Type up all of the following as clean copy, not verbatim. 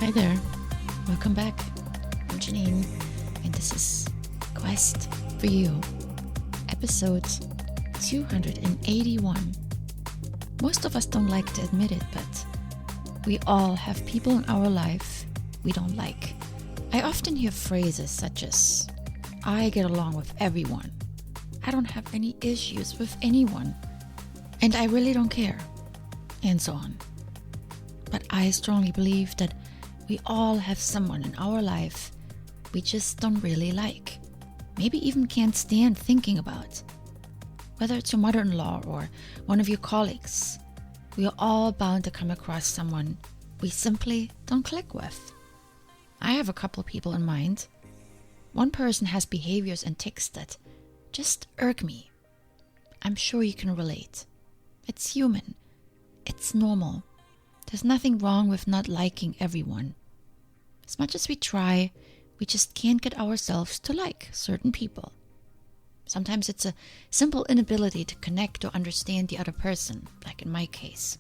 Hi there, welcome back. I'm Janine, and this is Quest for You, episode 281. Most of us don't like to admit it, but we all have people in our life we don't like. I often hear phrases such as, I get along with everyone, I don't have any issues with anyone, and I really don't care, and so on. But I strongly believe that we all have someone in our life we just don't really like, maybe even can't stand thinking about. Whether it's your mother-in-law or one of your colleagues, we are all bound to come across someone we simply don't click with. I have a couple people in mind. One person has behaviors and tics that just irk me. I'm sure you can relate. It's human. It's normal. There's nothing wrong with not liking everyone. As much as we try, we just can't get ourselves to like certain people. Sometimes it's a simple inability to connect or understand the other person, like in my case.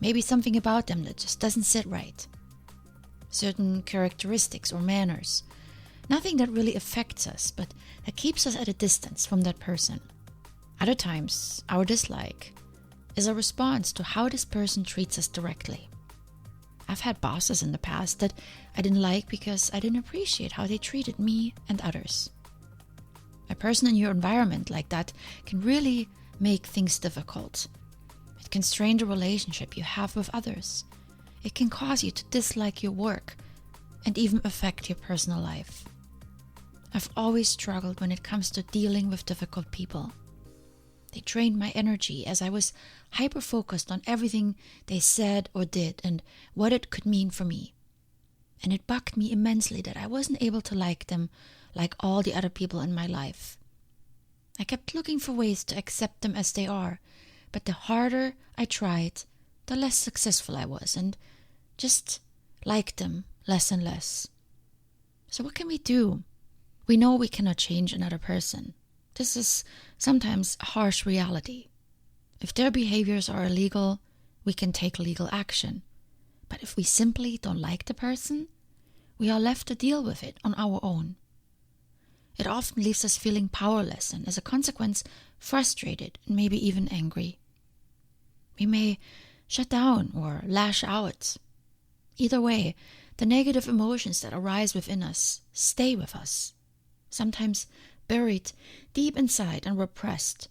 Maybe something about them that just doesn't sit right. Certain characteristics or manners. Nothing that really affects us, but that keeps us at a distance from that person. Other times, our dislike is a response to how this person treats us directly. I've had bosses in the past that I didn't like because I didn't appreciate how they treated me and others. A person in your environment like that can really make things difficult. It can strain the relationship you have with others. It can cause you to dislike your work and even affect your personal life. I've always struggled when it comes to dealing with difficult people. They drained my energy as I was hyper-focused on everything they said or did and what it could mean for me. And it bugged me immensely that I wasn't able to like them like all the other people in my life. I kept looking for ways to accept them as they are, but the harder I tried, the less successful I was and just liked them less and less. So what can we do? We know we cannot change another person. This is sometimes a harsh reality. If their behaviors are illegal, we can take legal action. But if we simply don't like the person, we are left to deal with it on our own. It often leaves us feeling powerless and, as a consequence, frustrated and maybe even angry. We may shut down or lash out. Either way, the negative emotions that arise within us stay with us, sometimes buried deep inside and repressed,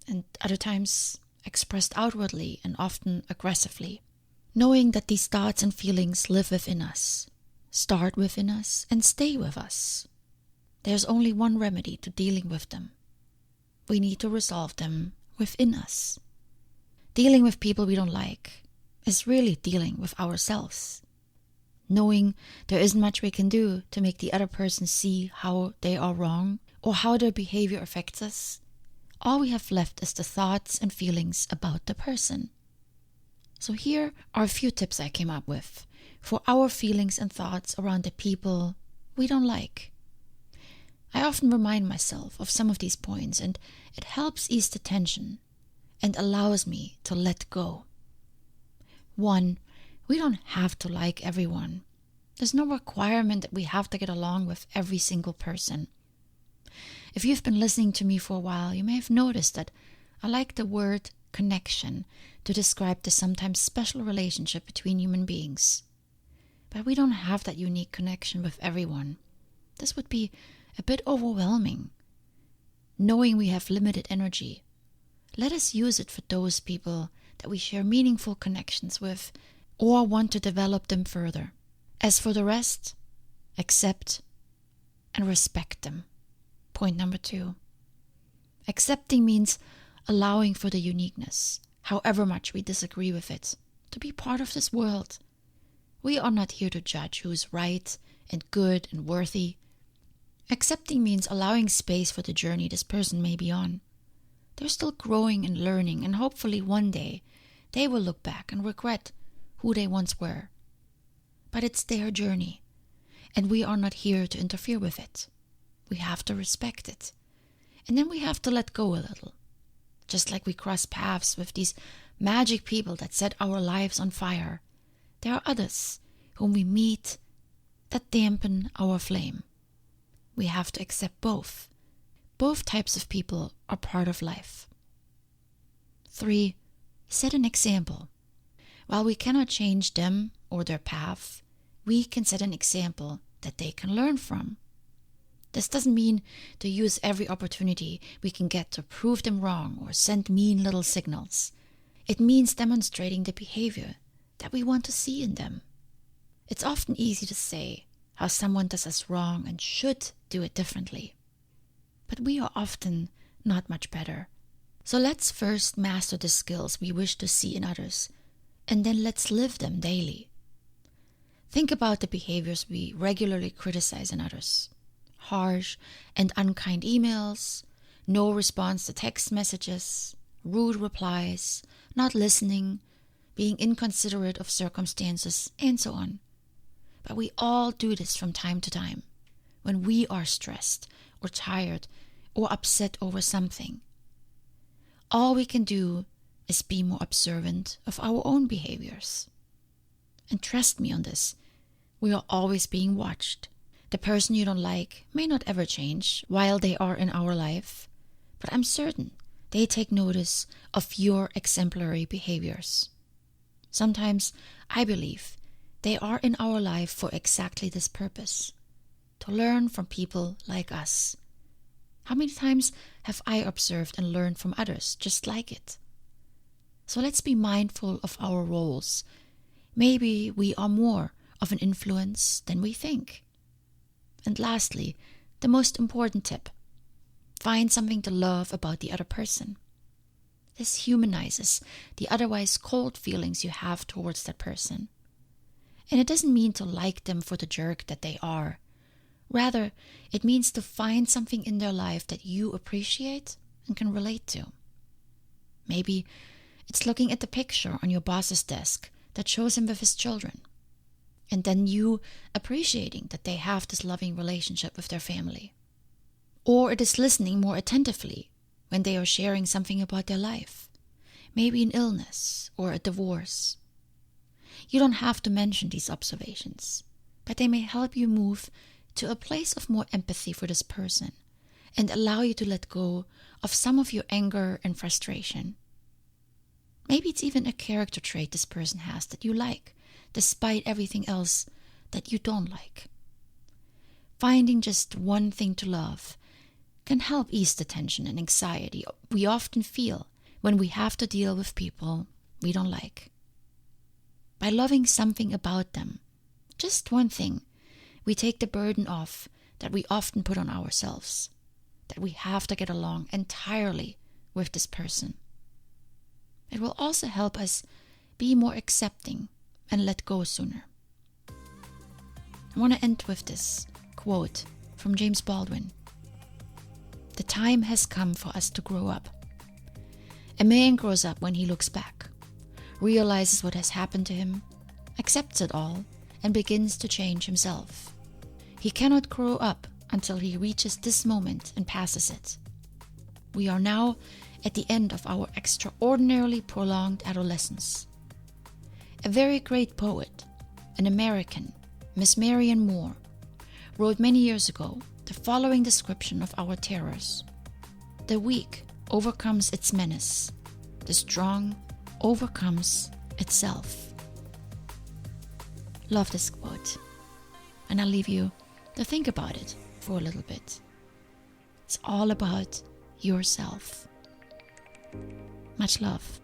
and other times expressed outwardly and often aggressively. Knowing that these thoughts and feelings live within us, start within us, and stay with us. There's only one remedy to dealing with them. We need to resolve them within us. Dealing with people we don't like is really dealing with ourselves. Knowing there isn't much we can do to make the other person see how they are wrong or how their behavior affects us, all we have left is the thoughts and feelings about the person. So here are a few tips I came up with for our feelings and thoughts around the people we don't like. I often remind myself of some of these points, and it helps ease the tension and allows me to let go. 1. We don't have to like everyone. There's no requirement that we have to get along with every single person. If you've been listening to me for a while, you may have noticed that I like the word connection to describe the sometimes special relationship between human beings. But we don't have that unique connection with everyone. This would be a bit overwhelming. Knowing we have limited energy, let us use it for those people that we share meaningful connections with or want to develop them further. As for the rest, accept and respect them. Point number 2. Accepting means allowing for the uniqueness, however much we disagree with it, to be part of this world. We are not here to judge who is right and good and worthy. Accepting means allowing space for the journey this person may be on. They're still growing and learning, and hopefully one day they will look back and regret who they once were. But it's their journey, and we are not here to interfere with it. We have to respect it. And then we have to let go a little. Just like we cross paths with these magic people that set our lives on fire, there are others whom we meet that dampen our flame. We have to accept both. Both types of people are part of life. 3. Set an example. While we cannot change them or their path, we can set an example that they can learn from. This doesn't mean to use every opportunity we can get to prove them wrong or send mean little signals. It means demonstrating the behavior that we want to see in them. It's often easy to say how someone does us wrong and should do it differently. But we are often not much better. So let's first master the skills we wish to see in others, and then let's live them daily. Think about the behaviors we regularly criticize in others. Harsh and unkind emails, no response to text messages, rude replies, not listening, being inconsiderate of circumstances, and so on. But we all do this from time to time, when we are stressed or tired or upset over something. All we can do is be more observant of our own behaviors. And trust me on this, we are always being watched. The person you don't like may not ever change while they are in our life, but I'm certain they take notice of your exemplary behaviors. Sometimes I believe they are in our life for exactly this purpose, to learn from people like us. How many times have I observed and learned from others just like it? So let's be mindful of our roles. Maybe we are more of an influence than we think. And lastly, the most important tip: find something to love about the other person. This humanizes the otherwise cold feelings you have towards that person. And it doesn't mean to like them for the jerk that they are. Rather, it means to find something in their life that you appreciate and can relate to. Maybe it's looking at the picture on your boss's desk that shows him with his children, and then you appreciating that they have this loving relationship with their family. Or it is listening more attentively when they are sharing something about their life, maybe an illness or a divorce. You don't have to mention these observations, but they may help you move to a place of more empathy for this person and allow you to let go of some of your anger and frustration. Maybe it's even a character trait this person has that you like, despite everything else that you don't like. Finding just one thing to love can help ease the tension and anxiety we often feel when we have to deal with people we don't like. By loving something about them, just one thing, we take the burden off that we often put on ourselves, that we have to get along entirely with this person. It will also help us be more accepting and let go sooner. I want to end with this quote from James Baldwin. The time has come for us to grow up. A man grows up when he looks back, realizes what has happened to him, accepts it all, and begins to change himself. He cannot grow up until he reaches this moment and passes it. We are now at the end of our extraordinarily prolonged adolescence. A very great poet, an American, Miss Marianne Moore, wrote many years ago the following description of our terrors. The weak overcomes its menace. The strong overcomes itself. Love this quote, and I'll leave you to think about it for a little bit. It's all about yourself. Much love.